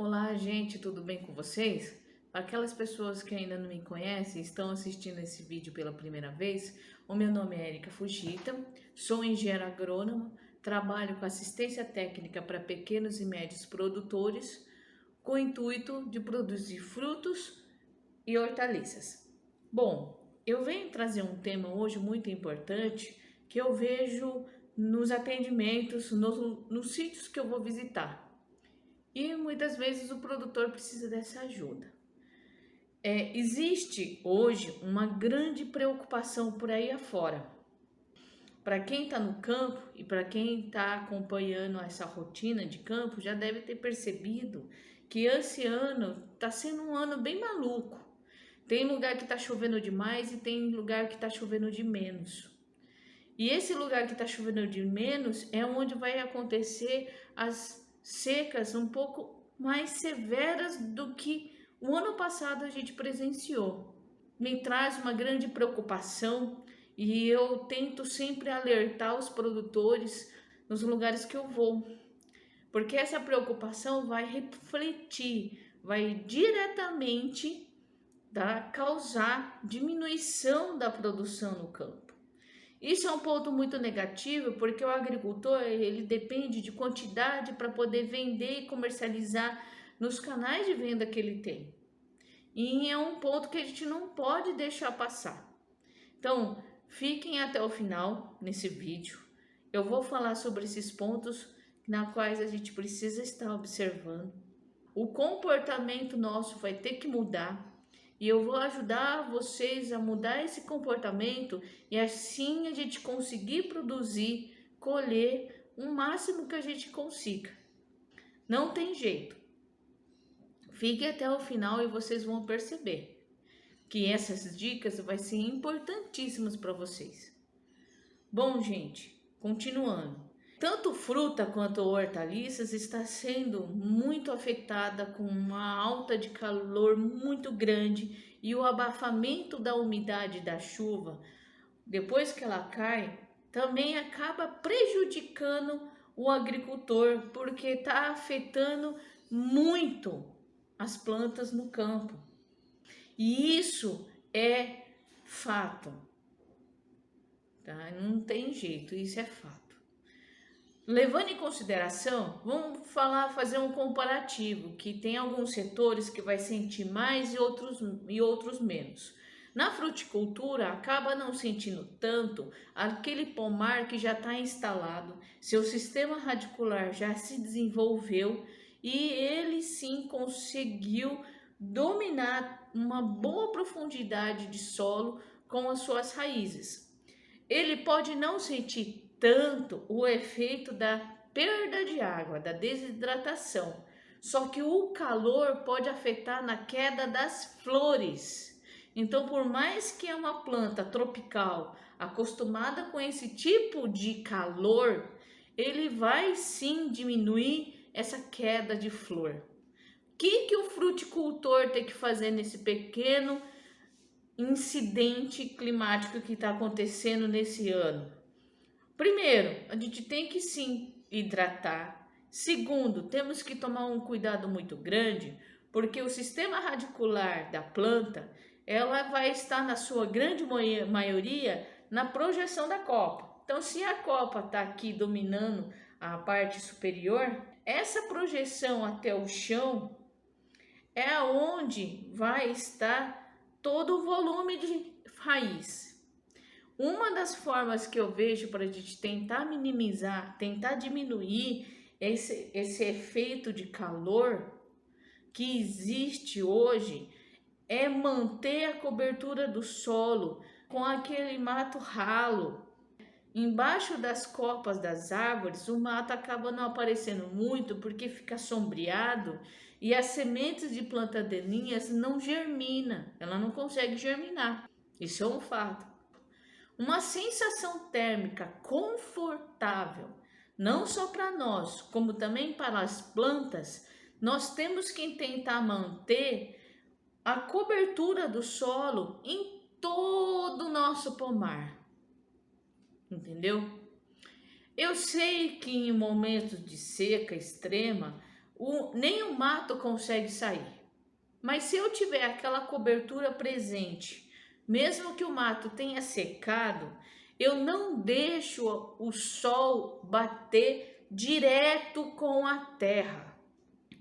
Olá, gente, tudo bem com vocês? Para aquelas pessoas que ainda não me conhecem e estão assistindo esse vídeo pela primeira vez, o meu nome é Erika Fujita, sou engenheira agrônoma, trabalho com assistência técnica para pequenos e médios produtores, com o intuito de produzir frutos e hortaliças. Bom, eu venho trazer um tema hoje muito importante que eu vejo nos atendimentos, nos sítios que eu vou visitar. E muitas vezes o produtor precisa dessa ajuda. Existe hoje uma grande preocupação por aí afora. Para quem está no campo e para quem está acompanhando essa rotina de campo, já deve ter percebido que esse ano está sendo um ano bem maluco. Tem lugar que está chovendo demais e tem lugar que está chovendo de menos. E esse lugar que está chovendo de menos é onde vai acontecer as secas um pouco mais severas do que o ano passado a gente presenciou. Me traz uma grande preocupação e eu tento sempre alertar os produtores nos lugares que eu vou, porque essa preocupação vai refletir, vai diretamente causar diminuição da produção no campo. Isso é um ponto muito negativo, porque o agricultor ele depende de quantidade para poder vender e comercializar nos canais de venda que ele tem. E é um ponto que a gente não pode deixar passar. Então, fiquem até o final nesse vídeo. Eu vou falar sobre esses pontos na quais a gente precisa estar observando. O comportamento nosso vai ter que mudar. E eu vou ajudar vocês a mudar esse comportamento e assim a gente conseguir produzir, colher o máximo que a gente consiga. Não tem jeito. Fique até o final e vocês vão perceber que essas dicas vai ser importantíssimas para vocês. Bom, gente, continuando. Tanto fruta quanto hortaliças está sendo muito afetada com uma alta de calor muito grande e o abafamento da umidade da chuva, depois que ela cai, também acaba prejudicando o agricultor, porque está afetando muito as plantas no campo. E isso é fato, tá? Não tem jeito, isso é fato. Levando em consideração, vamos fazer um comparativo, que tem alguns setores que vai sentir mais e outros menos. Na fruticultura, acaba não sentindo tanto aquele pomar que já está instalado, seu sistema radicular já se desenvolveu e ele sim conseguiu dominar uma boa profundidade de solo com as suas raízes. Ele pode não sentir tanto o efeito da perda de água, da desidratação. Só que o calor pode afetar na queda das flores. Então, por mais que é uma planta tropical acostumada com esse tipo de calor, ele vai sim diminuir essa queda de flor. O que o fruticultor tem que fazer nesse pequeno incidente climático que está acontecendo nesse ano? Primeiro, a gente tem que sim hidratar. Segundo, temos que tomar um cuidado muito grande, porque o sistema radicular da planta, ela vai estar na sua grande maioria na projeção da copa. Então, se a copa está aqui dominando a parte superior, essa projeção até o chão é onde vai estar todo o volume de raiz. Uma das formas que eu vejo para a gente tentar minimizar, tentar diminuir esse efeito de calor que existe hoje é manter a cobertura do solo com aquele mato ralo. Embaixo das copas das árvores, o mato acaba não aparecendo muito porque fica sombreado e as sementes de plantas daninhas não germinam, ela não consegue germinar. Isso é um fato. Uma sensação térmica confortável, não só para nós, como também para as plantas, nós temos que tentar manter a cobertura do solo em todo o nosso pomar. Entendeu? Eu sei que em momentos de seca extrema, Nem o mato consegue sair. Mas se eu tiver aquela cobertura presente, mesmo que o mato tenha secado, eu não deixo o sol bater direto com a terra.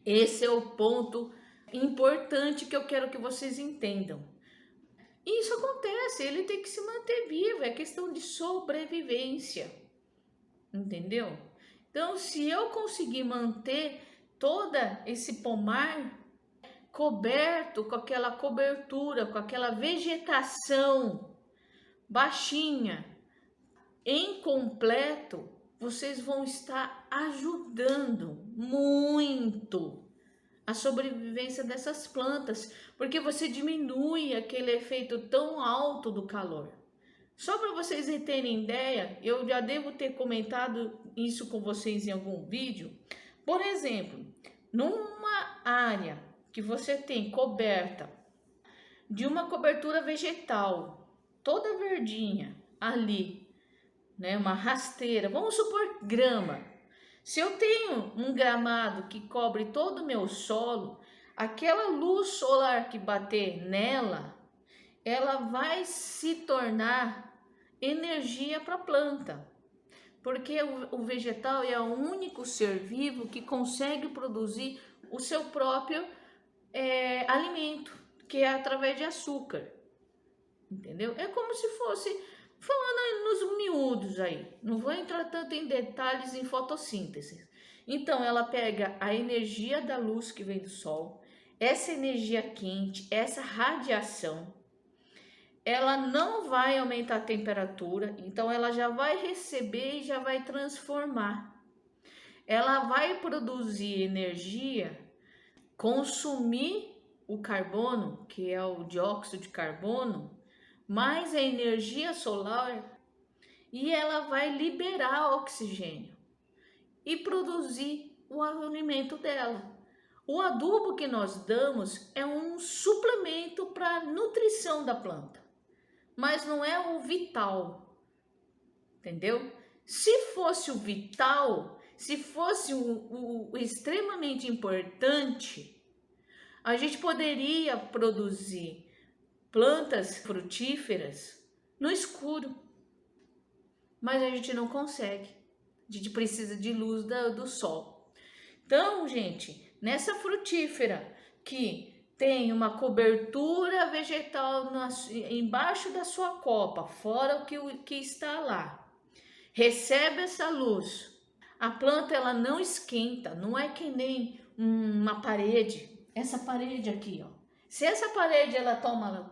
Esse é o ponto importante que eu quero que vocês entendam. E isso acontece, ele tem que se manter vivo, é questão de sobrevivência, entendeu? Então, se eu conseguir manter todo esse pomar coberto com aquela cobertura, com aquela vegetação baixinha, incompleto, vocês vão estar ajudando muito a sobrevivência dessas plantas, porque você diminui aquele efeito tão alto do calor. Só para vocês terem ideia, eu já devo ter comentado isso com vocês em algum vídeo. Por exemplo, numa área que você tem coberta de uma cobertura vegetal, toda verdinha ali, né, uma rasteira, vamos supor grama. Se eu tenho um gramado que cobre todo o meu solo, aquela luz solar que bater nela, ela vai se tornar energia para a planta. Porque o vegetal é o único ser vivo que consegue produzir o seu próprio alimento, que é através de açúcar. Entendeu? É como se fosse, falando nos miúdos aí, não vou entrar tanto em detalhes em fotossíntese. Então ela pega a energia da luz que vem do sol, essa energia quente, essa radiação, ela não vai aumentar a temperatura, então ela já vai receber e já vai transformar. Ela vai produzir energia, consumir o carbono, que é o dióxido de carbono, mais a energia solar, e ela vai liberar oxigênio e produzir o alimento dela. O adubo que nós damos é um suplemento para a nutrição da planta, mas não é o vital, entendeu? Se fosse o vital, se fosse o extremamente importante, a gente poderia produzir plantas frutíferas no escuro, mas a gente não consegue, a gente precisa de luz do sol. Então, gente, nessa frutífera que tem uma cobertura vegetal embaixo da sua copa, fora o que está lá, recebe essa luz, a planta ela não esquenta, não é que nem uma parede, essa parede aqui, ó. Se essa parede ela toma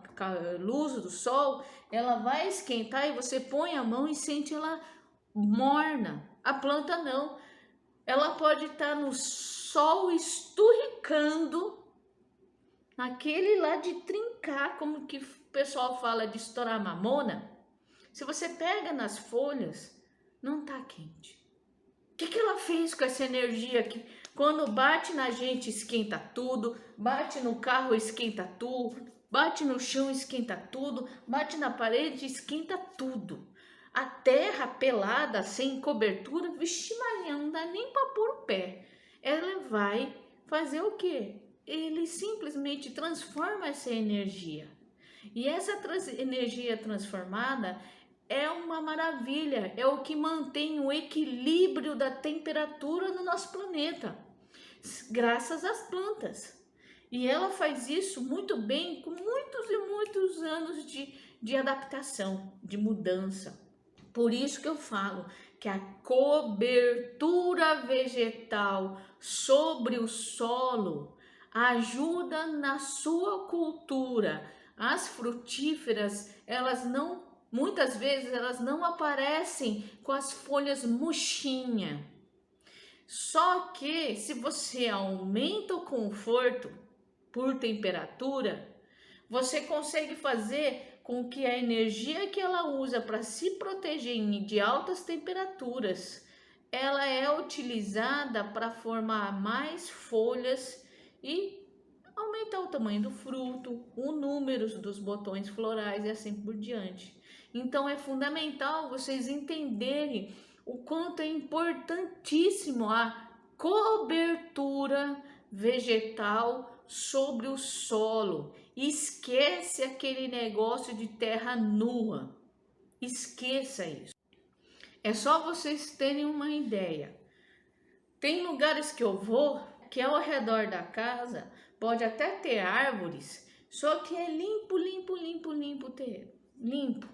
luz do sol, ela vai esquentar e você põe a mão e sente ela morna. A planta não. Ela pode estar no sol esturricando, naquele lá de trincar, como que o pessoal fala de estourar mamona. Se você pega nas folhas, não tá quente. O que ela fez com essa energia que quando bate na gente esquenta tudo, bate no carro esquenta tudo, bate no chão esquenta tudo, bate na parede esquenta tudo. A terra pelada, sem cobertura, vixe Maria, não dá nem para pôr o pé. Ela vai fazer o quê? Ele simplesmente transforma essa energia. E essa energia transformada é uma maravilha, é o que mantém o equilíbrio da temperatura no nosso planeta, graças às plantas. E ela faz isso muito bem, com muitos e muitos anos de adaptação, de mudança. Por isso que eu falo que a cobertura vegetal sobre o solo ajuda na sua cultura. As frutíferas, muitas vezes elas não aparecem com as folhas murchinhas. Só que se você aumenta o conforto por temperatura, você consegue fazer com que a energia que ela usa para se proteger de altas temperaturas, ela é utilizada para formar mais folhas e aumentar o tamanho do fruto, o número dos botões florais e assim por diante. Então é fundamental vocês entenderem o quanto é importantíssimo a cobertura vegetal sobre o solo. Esquece aquele negócio de terra nua. Esqueça isso. É só vocês terem uma ideia. Tem lugares que eu vou que ao redor da casa pode até ter árvores, só que é limpo, limpo o terreno. Limpo.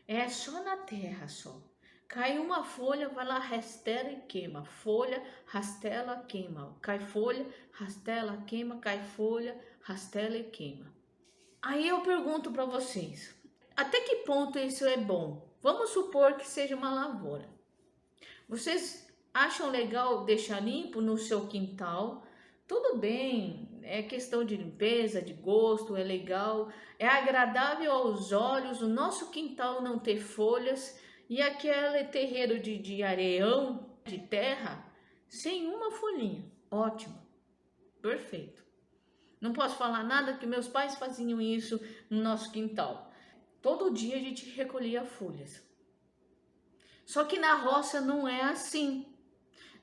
É só na terra só. Cai uma folha, vai lá, rastela e queima. Folha, rastela, queima. Cai folha, rastela, queima. Cai folha, rastela e queima. Aí eu pergunto para vocês, até que ponto isso é bom? Vamos supor que seja uma lavoura. Vocês acham legal deixar limpo no seu quintal? Tudo bem, é questão de limpeza, de gosto, é legal, é agradável aos olhos o nosso quintal não ter folhas e aquele terreiro de areião, de terra, sem uma folhinha. Ótimo, perfeito. Não posso falar nada que meus pais faziam isso no nosso quintal. Todo dia a gente recolhia folhas. Só que na roça não é assim.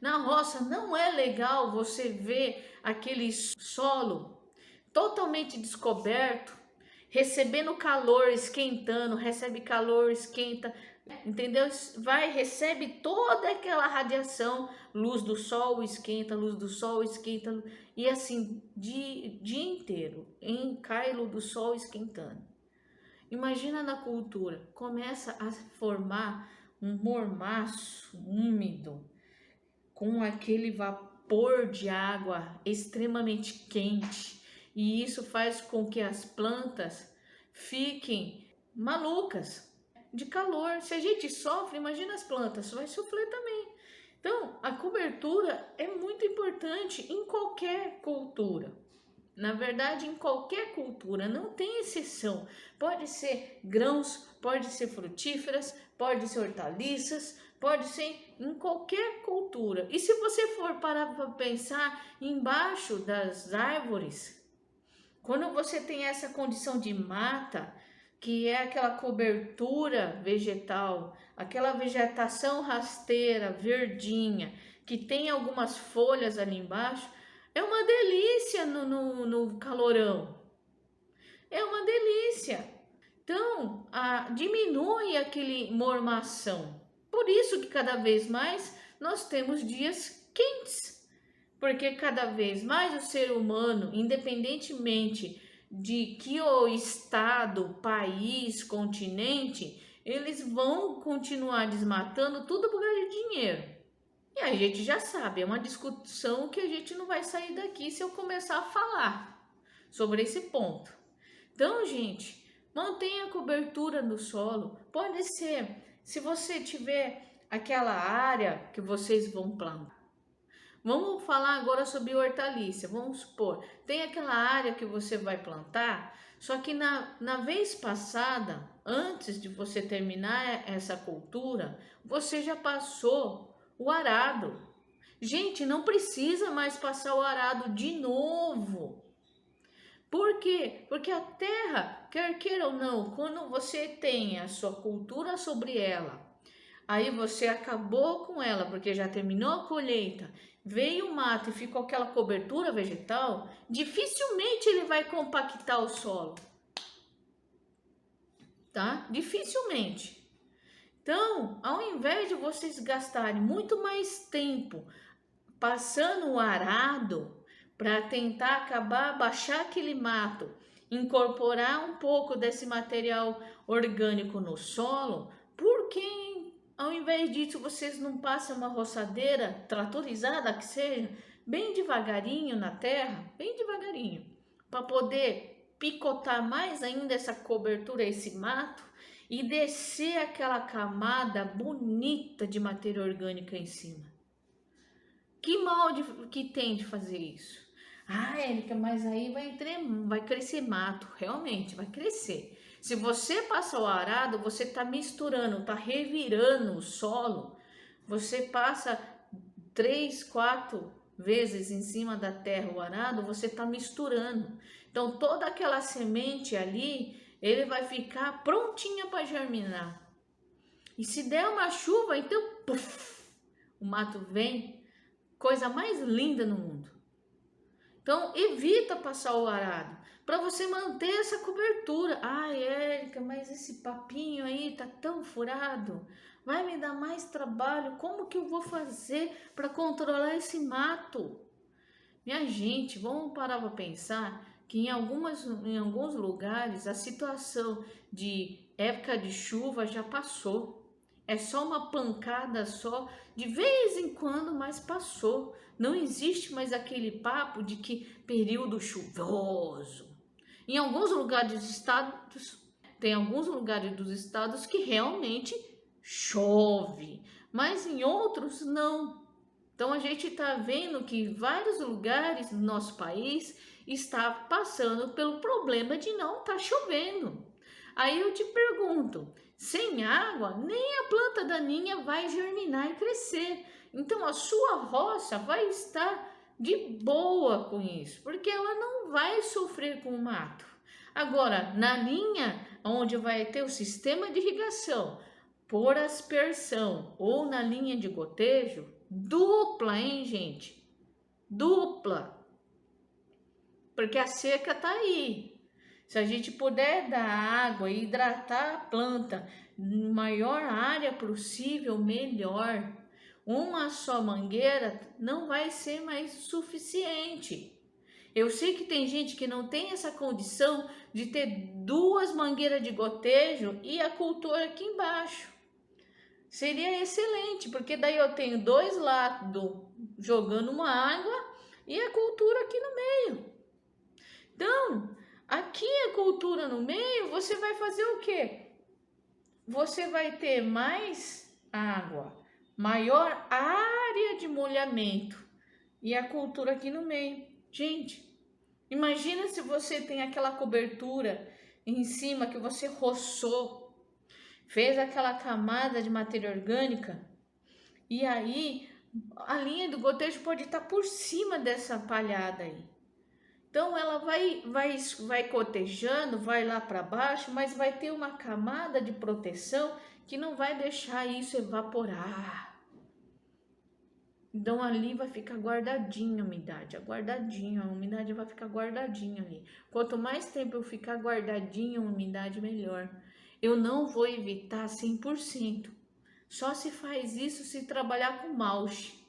Na roça não é legal você ver aquele solo totalmente descoberto, recebendo calor, esquentando, recebe calor, esquenta, entendeu? Recebe toda aquela radiação, luz do sol esquenta, luz do sol esquenta, e assim, dia inteiro, cai luz do sol esquentando. Imagina na cultura, começa a formar um mormaço úmido, com aquele vapor de água extremamente quente, e isso faz com que as plantas fiquem malucas de calor. Se a gente sofre, imagina as plantas, vai sofrer também. Então, a cobertura é muito importante em qualquer cultura. Na verdade, em qualquer cultura, não tem exceção. Pode ser grãos, pode ser frutíferas, pode ser hortaliças, pode ser em qualquer cultura. E se você for parar para pensar embaixo das árvores, quando você tem essa condição de mata, que é aquela cobertura vegetal, aquela vegetação rasteira, verdinha, que tem algumas folhas ali embaixo, é uma delícia no calorão. É uma delícia. Então, diminui aquele mormação. Por isso que cada vez mais nós temos dias quentes. Porque cada vez mais o ser humano, independentemente de que o estado, país, continente, eles vão continuar desmatando tudo por causa de dinheiro. E a gente já sabe, é uma discussão que a gente não vai sair daqui se eu começar a falar sobre esse ponto. Então, gente, mantenha a cobertura no solo. Pode ser, se você tiver aquela área que vocês vão plantar. Vamos falar agora sobre hortaliça. Vamos supor, tem aquela área que você vai plantar, só que na vez passada, antes de você terminar essa cultura, você já passou o arado. Gente, não precisa mais passar o arado de novo. Por quê? Porque a terra, quer queira ou não, quando você tem a sua cultura sobre ela, aí você acabou com ela, porque já terminou a colheita, veio o mato e ficou aquela cobertura vegetal, dificilmente ele vai compactar o solo. Tá? Dificilmente. Então, ao invés de vocês gastarem muito mais tempo passando o arado para tentar acabar, baixar aquele mato, incorporar um pouco desse material orgânico no solo, por que ao invés disso vocês não passam uma roçadeira tratorizada que seja, bem devagarinho na terra, bem devagarinho, para poder picotar mais ainda essa cobertura, esse mato, e descer aquela camada bonita de matéria orgânica em cima. Que mal que tem de fazer isso? Ah, Érica, mas aí vai crescer mato. Realmente, vai crescer. Se você passa o arado, você está misturando, está revirando o solo. Você passa 3, 4 vezes em cima da terra o arado, você está misturando. Então, toda aquela semente ali, ele vai ficar prontinha para germinar. E se der uma chuva, então, puff, o mato vem, Coisa mais linda no mundo. Então, evita passar o arado para você manter essa cobertura. Ai, Érica, mas esse papinho aí tá tão furado. Vai me dar mais trabalho. Como que eu vou fazer para controlar esse mato? Minha gente, vamos parar para pensar que em alguns lugares a situação de época de chuva já passou. É só uma pancada só, de vez em quando, mas passou. Não existe mais aquele papo de que período chuvoso. Em alguns lugares dos estados, tem alguns lugares dos estados que realmente chove, mas em outros não. Então a gente está vendo que vários lugares do nosso país está passando pelo problema de não estar chovendo. Aí eu te pergunto, sem água, nem a planta daninha vai germinar e crescer. Então a sua roça vai estar de boa com isso, porque ela não vai sofrer com o mato. Agora, na linha onde vai ter o sistema de irrigação por aspersão ou na linha de gotejo, dupla, hein, gente? Dupla. Porque a seca tá aí. Se a gente puder dar água e hidratar a planta em maior área possível, melhor. Uma só mangueira não vai ser mais suficiente. Eu sei que tem gente que não tem essa condição de ter 2 mangueiras de gotejo e a cultura aqui embaixo. Seria excelente, porque daí eu tenho 2 lados jogando uma água e a cultura aqui no meio. Então, aqui a cultura no meio, você vai fazer o quê? Você vai ter mais água, maior área de molhamento e a cultura aqui no meio. Gente, imagina se você tem aquela cobertura em cima que você roçou, fez aquela camada de matéria orgânica e aí a linha do gotejo pode estar por cima dessa palhada aí. Então ela vai cotejando, vai lá para baixo, mas vai ter uma camada de proteção que não vai deixar isso evaporar. Então ali vai ficar guardadinha a umidade, a umidade vai ficar guardadinha ali. Quanto mais tempo eu ficar guardadinha a umidade, melhor. Eu não vou evitar 100%. Só se faz isso se trabalhar com mulch,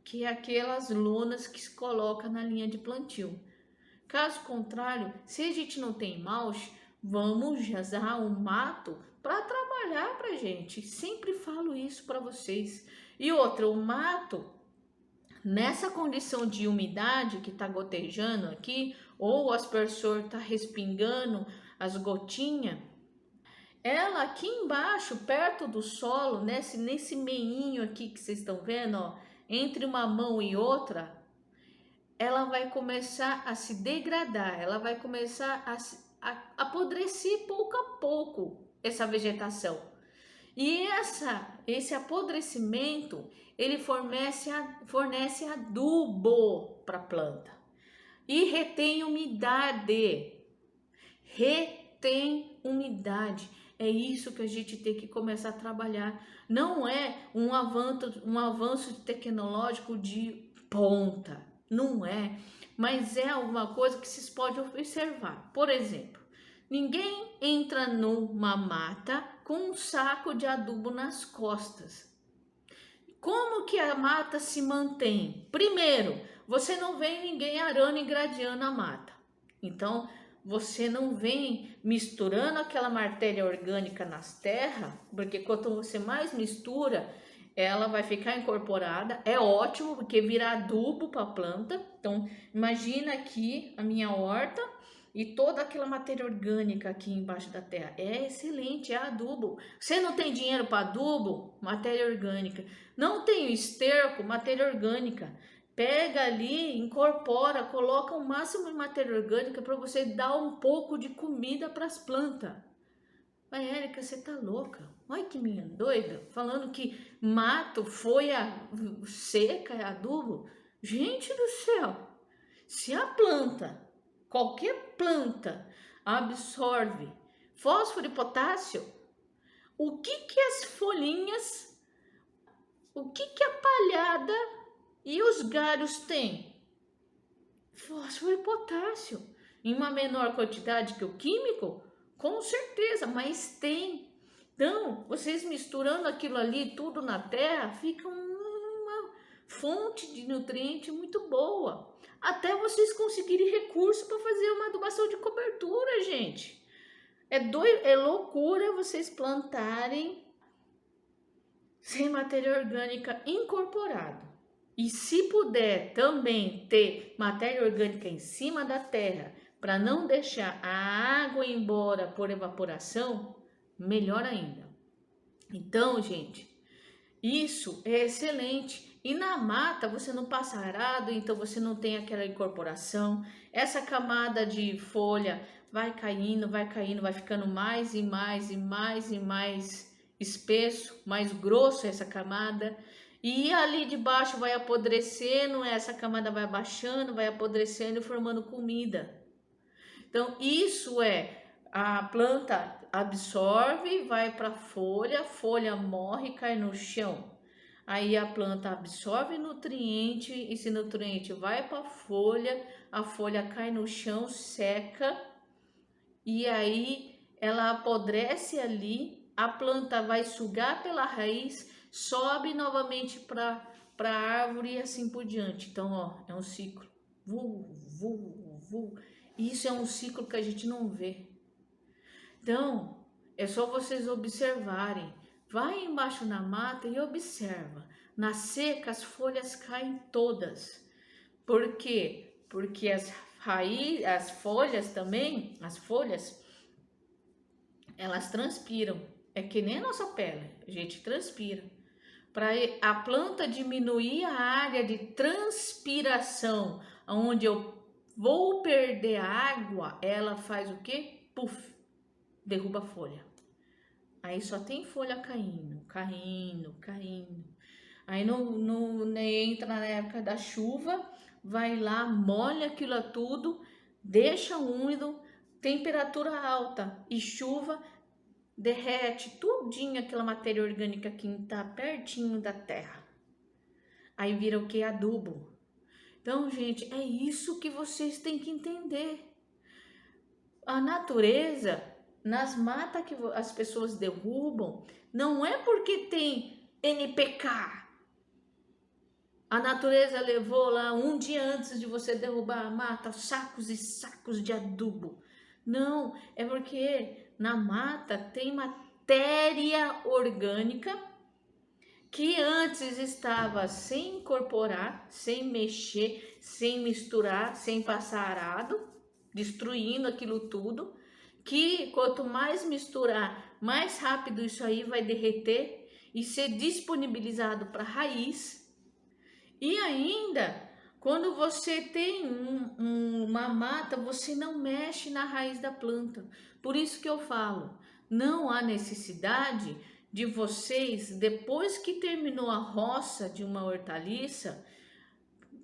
que é aquelas lonas que se coloca na linha de plantio. Caso contrário, se a gente não tem mulch, vamos usar o mato para trabalhar para gente. Sempre falo isso para vocês. E outra, o mato, nessa condição de umidade que está gotejando aqui, ou o aspersor está respingando as gotinhas, ela aqui embaixo, perto do solo, nesse meinho aqui que vocês estão vendo, ó, entre uma mão e outra, ela vai começar a se degradar, ela vai começar a apodrecer pouco a pouco essa vegetação. E esse apodrecimento, ele fornece adubo para a planta e retém umidade. Retém umidade. É isso que a gente tem que começar a trabalhar. Não é um avanço tecnológico de ponta. Não é, mas é alguma coisa que vocês podem observar. Por exemplo, ninguém entra numa mata com um saco de adubo nas costas. Como que a mata se mantém? Primeiro, você não vê ninguém arando e gradeando a mata. Então, você não vem misturando aquela matéria orgânica nas terras, porque quanto você mais mistura, ela vai ficar incorporada. É ótimo, porque vira adubo para a planta. Então, imagina aqui a minha horta e toda aquela matéria orgânica aqui embaixo da terra. É excelente, é adubo. Você não tem dinheiro para adubo? Matéria orgânica. Não tem esterco? Matéria orgânica. Pega ali, incorpora, coloca o máximo de matéria orgânica para você dar um pouco de comida para as plantas. Mas, Érica, você tá louca? Olha que minha doida, falando que mato, folha seca é adubo. Gente do céu, se a planta, qualquer planta, absorve fósforo e potássio, o que as folhinhas, o que a palhada E os galhos têm fósforo e potássio. Em uma menor quantidade que o químico? Com certeza, mas tem. Então, vocês misturando aquilo ali tudo na terra, fica uma fonte de nutriente muito boa. Até vocês conseguirem recurso para fazer uma adubação de cobertura, gente. É loucura vocês plantarem sem matéria orgânica incorporado. E se puder também ter matéria orgânica em cima da terra, para não deixar a água embora por evaporação, melhor ainda. Então, gente, isso é excelente. E na mata você não passa arado, então você não tem aquela incorporação. Essa camada de folha vai caindo, vai ficando mais e mais e mais e mais espesso, mais grosso essa camada. E ali de baixo vai apodrecendo, essa camada vai abaixando, vai apodrecendo e formando comida. Então, isso a planta absorve, vai para a folha morre, cai no chão. Aí a planta absorve nutriente, esse nutriente vai para a folha cai no chão, seca, e aí ela apodrece ali, a planta vai sugar pela raiz, sobe novamente para a árvore e assim por diante. Então, ó, é um ciclo. Isso é um ciclo que a gente não vê. Então, é só vocês observarem. Vai embaixo na mata e observa. Na seca, as folhas caem todas. Por quê? Porque as folhas também, elas transpiram. É que nem a nossa pele, a gente transpira. Para a planta diminuir a área de transpiração, onde eu vou perder água, ela faz o quê? Puf, derruba a folha. Aí só tem folha caindo. Aí entra na época da chuva, vai lá, molha aquilo tudo, deixa úmido, temperatura alta e chuva, derrete tudinho aquela matéria orgânica que está pertinho da terra. Aí vira o que? Adubo. Então, gente, é isso que vocês têm que entender. A natureza, nas matas que as pessoas derrubam, não é porque tem NPK. A natureza levou lá um dia antes de você derrubar a mata, sacos e sacos de adubo. Não, é porque na mata tem matéria orgânica que antes estava sem incorporar, sem mexer, sem misturar, sem passar arado, destruindo aquilo tudo, que quanto mais misturar, mais rápido isso aí vai derreter e ser disponibilizado para a raiz. E ainda, quando você tem uma mata, você não mexe na raiz da planta. Por isso que eu falo, não há necessidade de vocês, depois que terminou a roça de uma hortaliça,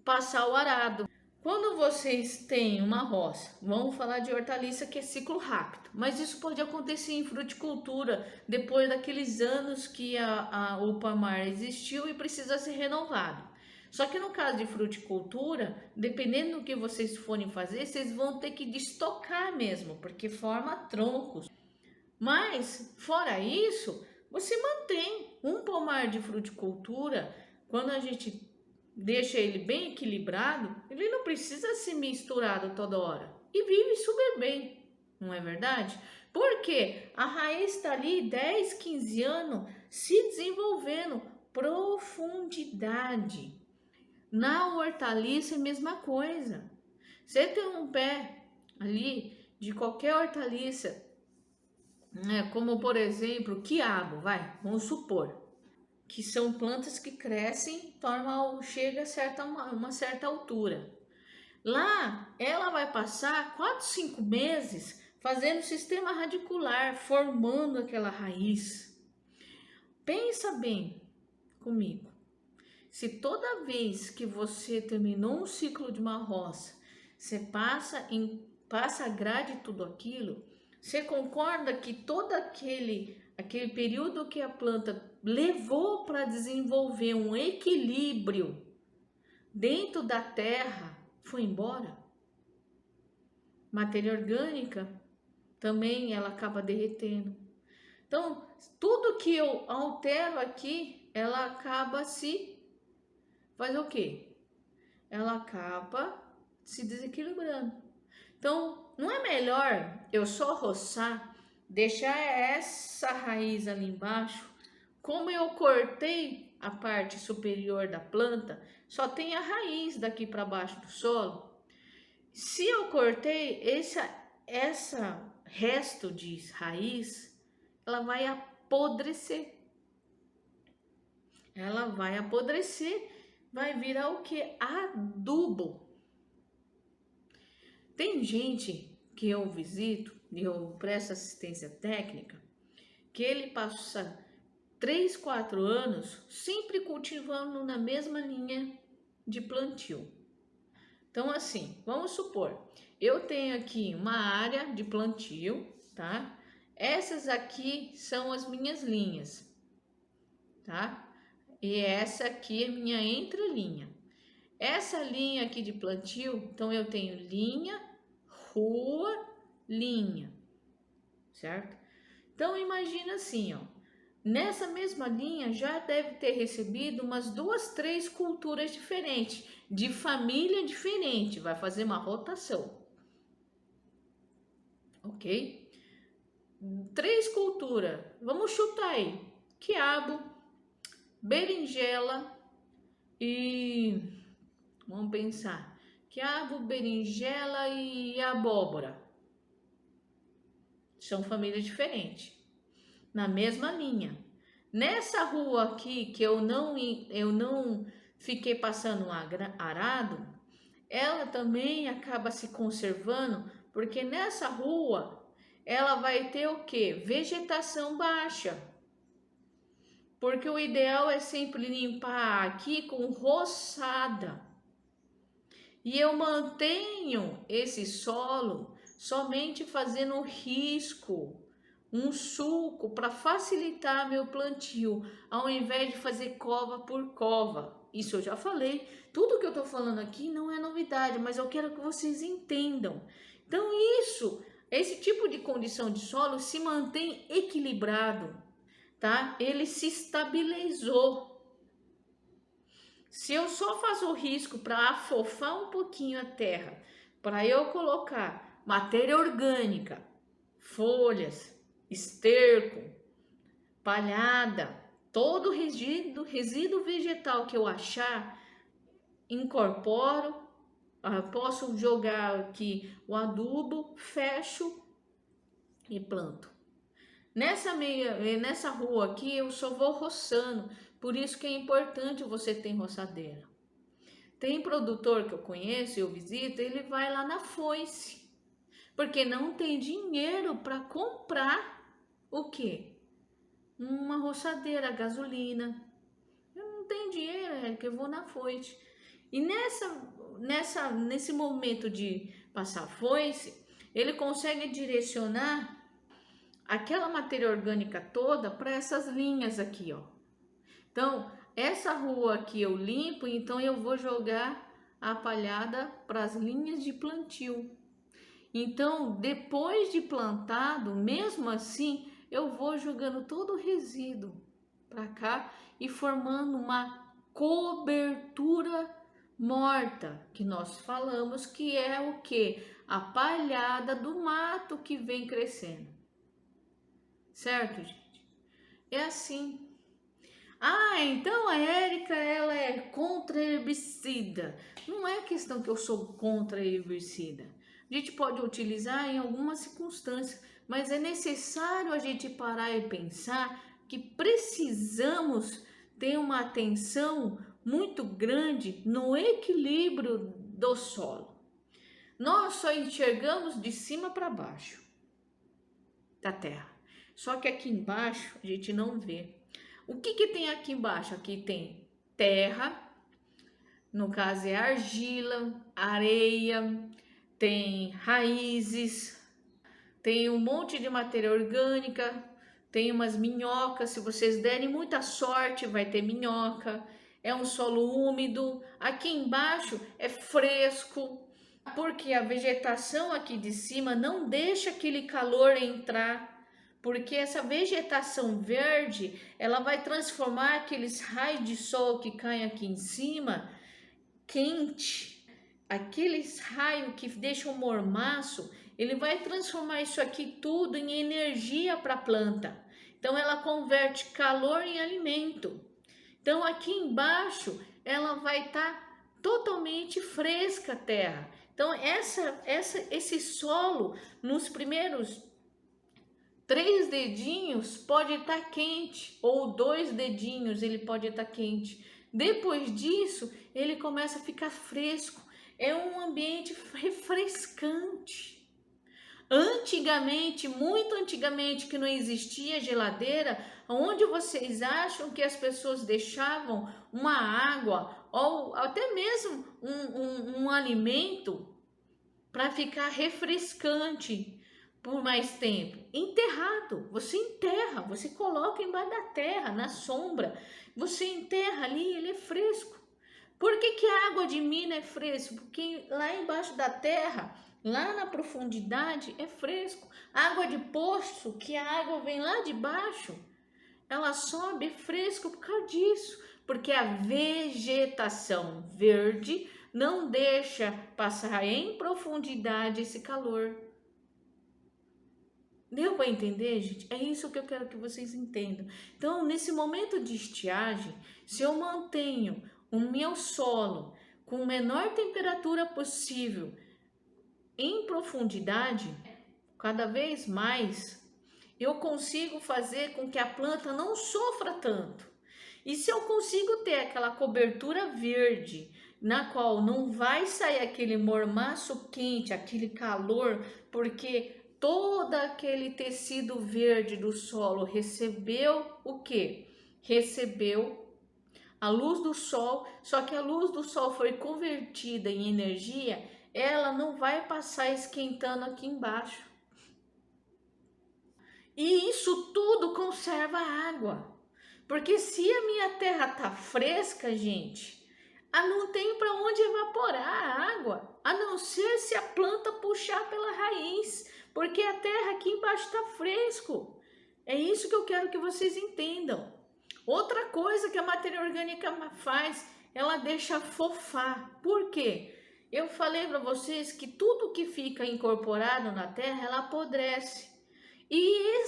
passar o arado. Quando vocês têm uma roça, vamos falar de hortaliça que é ciclo rápido, mas isso pode acontecer em fruticultura, depois daqueles anos que o pomar existiu e precisa ser renovado. Só que no caso de fruticultura, dependendo do que vocês forem fazer, vocês vão ter que destocar mesmo, porque forma troncos. Mas, fora isso, você mantém um pomar de fruticultura, quando a gente deixa ele bem equilibrado, ele não precisa ser misturado toda hora. E vive super bem, não é verdade? Porque a raiz está ali 10, 15 anos se desenvolvendo profundidade. Na hortaliça é a mesma coisa. Você tem um pé ali de qualquer hortaliça, né, como por exemplo, quiabo, vamos supor, que são plantas que crescem, chega a uma certa altura. Lá, ela vai passar 4, 5 meses fazendo sistema radicular, formando aquela raiz. Pensa bem comigo. Se toda vez que você terminou um ciclo de uma roça, você passa a grade tudo aquilo, você concorda que todo aquele período que a planta levou para desenvolver um equilíbrio dentro da terra foi embora. Matéria orgânica também ela acaba derretendo. Então, tudo que eu altero aqui, ela acaba se... Faz o quê? Ela acaba se desequilibrando. Então, não é melhor eu só roçar, deixar essa raiz ali embaixo? Como eu cortei a parte superior da planta, só tem a raiz daqui para baixo do solo. Se eu cortei essa resto de raiz, ela vai apodrecer. Ela vai apodrecer, vai virar o que? Adubo. Tem gente que eu visito, e eu presto assistência técnica, que ele passa 3, 4 anos sempre cultivando na mesma linha de plantio. Então, assim, vamos supor, eu tenho aqui uma área de plantio, tá? Essas aqui são as minhas linhas, tá? E essa aqui é minha entrelinha. Essa linha aqui de plantio, então eu tenho linha, rua, linha, certo? Então, imagina assim, ó. Nessa mesma linha já deve ter recebido umas 2, 3 culturas diferentes, de família diferente, vai fazer uma rotação, ok? 3 culturas, vamos chutar aí, quiabo, berinjela e... Vamos pensar, quiabo, berinjela e abóbora, são famílias diferentes, na mesma linha. Nessa rua aqui, que eu não fiquei passando um arado, ela também acaba se conservando, porque nessa rua ela vai ter o que? Vegetação baixa. Porque o ideal é sempre limpar aqui com roçada. E eu mantenho esse solo somente fazendo risco, um sulco para facilitar meu plantio, ao invés de fazer cova por cova. Isso eu já falei. Tudo que eu estou falando aqui não é novidade, mas eu quero que vocês entendam. Então esse tipo de condição de solo se mantém equilibrado, tá? Ele se estabilizou. Se eu só faço o risco para afofar um pouquinho a terra, para eu colocar matéria orgânica, folhas, esterco, palhada, todo resíduo vegetal que eu achar, incorporo, posso jogar aqui o adubo, fecho e planto. Nessa rua aqui eu só vou roçando, por isso que é importante você ter roçadeira. Tem produtor que eu conheço, eu visito, ele vai lá na foice, porque não tem dinheiro para comprar o quê? Uma roçadeira, gasolina. Eu não tenho dinheiro, é que eu vou na foice. E nesse momento de passar a foice, ele consegue direcionar aquela matéria orgânica toda para essas linhas aqui, ó. Então, essa rua aqui eu limpo, então eu vou jogar a palhada para as linhas de plantio. Então, depois de plantado, mesmo assim, eu vou jogando todo o resíduo para cá e formando uma cobertura morta, que nós falamos que é o que? A palhada do mato que vem crescendo. Certo, gente? É assim. Ah, então a Érica, ela é contra herbicida. Não é questão que eu sou contra herbicida. A gente pode utilizar em algumas circunstâncias, mas é necessário a gente parar e pensar que precisamos ter uma atenção muito grande no equilíbrio do solo. Nós só enxergamos de cima para baixo da terra. Só que aqui embaixo a gente não vê. O que tem aqui embaixo? Aqui tem terra, no caso é argila, areia, tem raízes, tem um monte de matéria orgânica, tem umas minhocas. Se vocês derem muita sorte, vai ter minhoca. é um solo úmido, aqui embaixo é fresco, porque a vegetação aqui de cima não deixa aquele calor entrar, porque essa vegetação verde, ela vai transformar aqueles raios de sol que caem aqui em cima, quente, aqueles raios que deixam mormaço, ele vai transformar isso aqui tudo em energia para a planta. Então ela converte calor em alimento. Então aqui embaixo ela vai estar totalmente fresca a terra. Então esse solo nos primeiros 3 dedinhos pode estar quente, ou 2 dedinhos ele pode estar quente. Depois disso ele começa a ficar fresco. É um ambiente refrescante. Antigamente, muito antigamente, que não existia geladeira, onde vocês acham que as pessoas deixavam uma água ou até mesmo um alimento para ficar refrescante por mais tempo? Enterrado. Você enterra, você coloca embaixo da terra, na sombra, você enterra ali, ele é fresco. Por que a água de mina é fresca? Porque lá embaixo da terra, lá na profundidade, é fresco. Água de poço, que a água vem lá de baixo, ela sobe, é fresco por causa disso. Porque a vegetação verde não deixa passar em profundidade esse calor. Deu para entender, gente? É isso que eu quero que vocês entendam. Então, nesse momento de estiagem, se eu mantenho o meu solo com a menor temperatura possível em profundidade, cada vez mais eu consigo fazer com que a planta não sofra tanto. E se eu consigo ter aquela cobertura verde, na qual não vai sair aquele mormaço quente, aquele calor, porque todo aquele tecido verde do solo recebeu o quê? Recebeu a luz do sol, só que a luz do sol foi convertida em energia, ela não vai passar esquentando aqui embaixo. E isso tudo conserva a água. Porque se a minha terra tá fresca, gente, não tem para onde evaporar a água, a não ser se a planta puxar pela raiz, porque a terra aqui embaixo está fresco. É isso que eu quero que vocês entendam. Outra coisa que a matéria orgânica faz, ela deixa fofar. Por quê? Eu falei para vocês que tudo que fica incorporado na terra, ela apodrece. E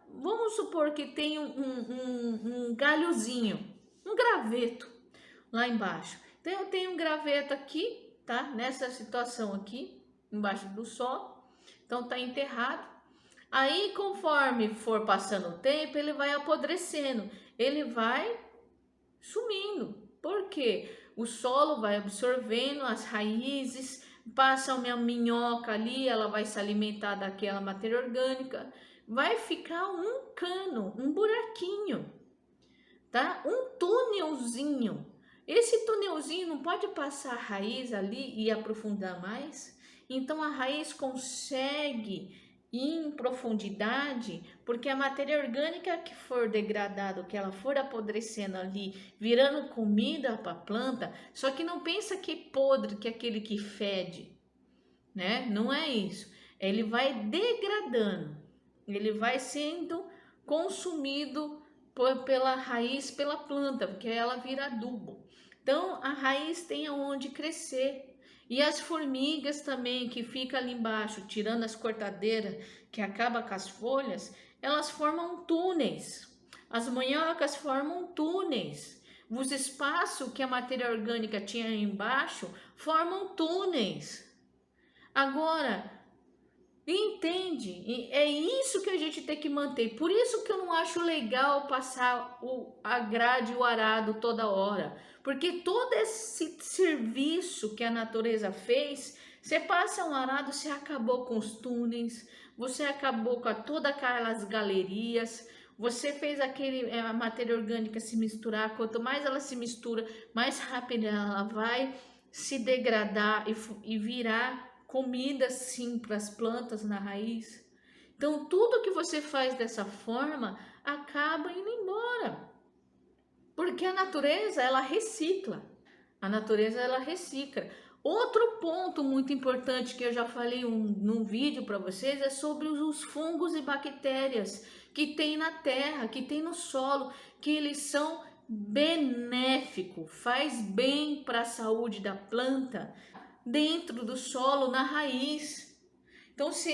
vamos supor que tem um galhozinho, um graveto lá embaixo. Então eu tenho um graveto aqui, tá? Nessa situação aqui, embaixo do solo. Então tá enterrado. Aí, conforme for passando o tempo, ele vai apodrecendo, ele vai sumindo. Por quê? O solo vai absorvendo as raízes, passa uma minhoca ali, ela vai se alimentar daquela matéria orgânica, vai ficar um cano, um buraquinho, tá? Um túnelzinho. Esse túnelzinho não pode passar a raiz ali e aprofundar mais? Então a raiz consegue em profundidade, porque a matéria orgânica que for degradada, que ela for apodrecendo ali, virando comida para a planta, só que não pensa que podre, que é aquele que fede, né? Não é isso. Ele vai degradando, ele vai sendo consumido pela raiz, pela planta, porque ela vira adubo. Então a raiz tem aonde crescer. E as formigas também, que ficam ali embaixo, tirando as cortadeiras, que acaba com as folhas, elas formam túneis. As minhocas formam túneis. Os espaços que a matéria orgânica tinha embaixo formam túneis. Agora, entende? É isso que a gente tem que manter. Por isso que eu não acho legal passar a grade e o arado toda hora. Porque todo esse serviço que a natureza fez, você passa um arado, você acabou com os túneis, você acabou com todas aquelas galerias, você fez a matéria orgânica se misturar. Quanto mais ela se mistura, mais rápido ela vai se degradar e virar comida sim para as plantas na raiz. Então tudo que você faz dessa forma acaba indo embora. Por porque a natureza, ela recicla. A natureza, ela recicla. Outro ponto muito importante que eu já falei num vídeo para vocês é sobre os fungos e bactérias que tem na terra, que tem no solo, que eles são benéficos, faz bem para a saúde da planta dentro do solo, na raiz. Então, se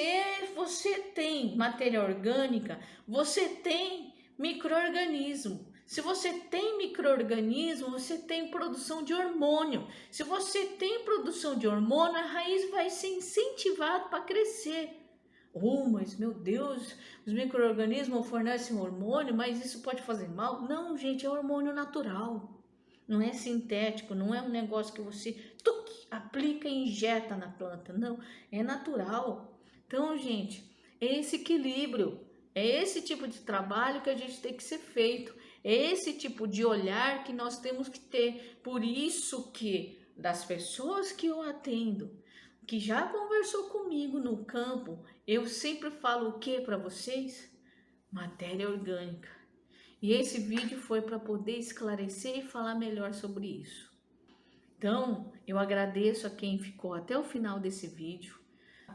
você tem matéria orgânica, você tem micro-organismo. Se você tem micro-organismo, você tem produção de hormônio. Se você tem produção de hormônio, a raiz vai ser incentivada para crescer. Oh, mas meu Deus, os micro-organismos fornecem hormônio, mas isso pode fazer mal? Não, gente, é hormônio natural. Não é sintético, não é um negócio que você aplica e injeta na planta. Não, é natural. Então, gente, é esse equilíbrio, é esse tipo de trabalho que a gente tem que ser feito. É esse tipo de olhar que nós temos que ter. Por isso que das pessoas que eu atendo, que já conversou comigo no campo, eu sempre falo o que para vocês? Matéria orgânica. E esse vídeo foi para poder esclarecer e falar melhor sobre isso. Então, eu agradeço a quem ficou até o final desse vídeo,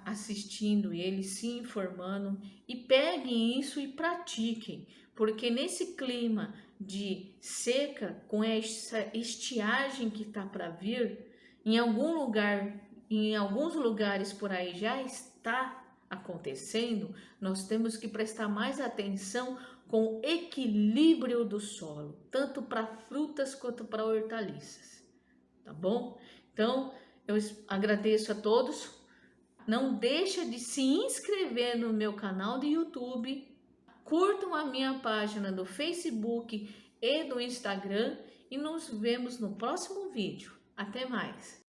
assistindo ele, se informando, e peguem isso e pratiquem, porque nesse clima de seca, com essa estiagem que está para vir, em alguns lugares por aí já está acontecendo, nós temos que prestar mais atenção com equilíbrio do solo, tanto para frutas quanto para hortaliças, tá bom? Então, eu agradeço a todos. Não deixa de se inscrever no meu canal do YouTube, curtam a minha página do Facebook e do Instagram e nos vemos no próximo vídeo. Até mais!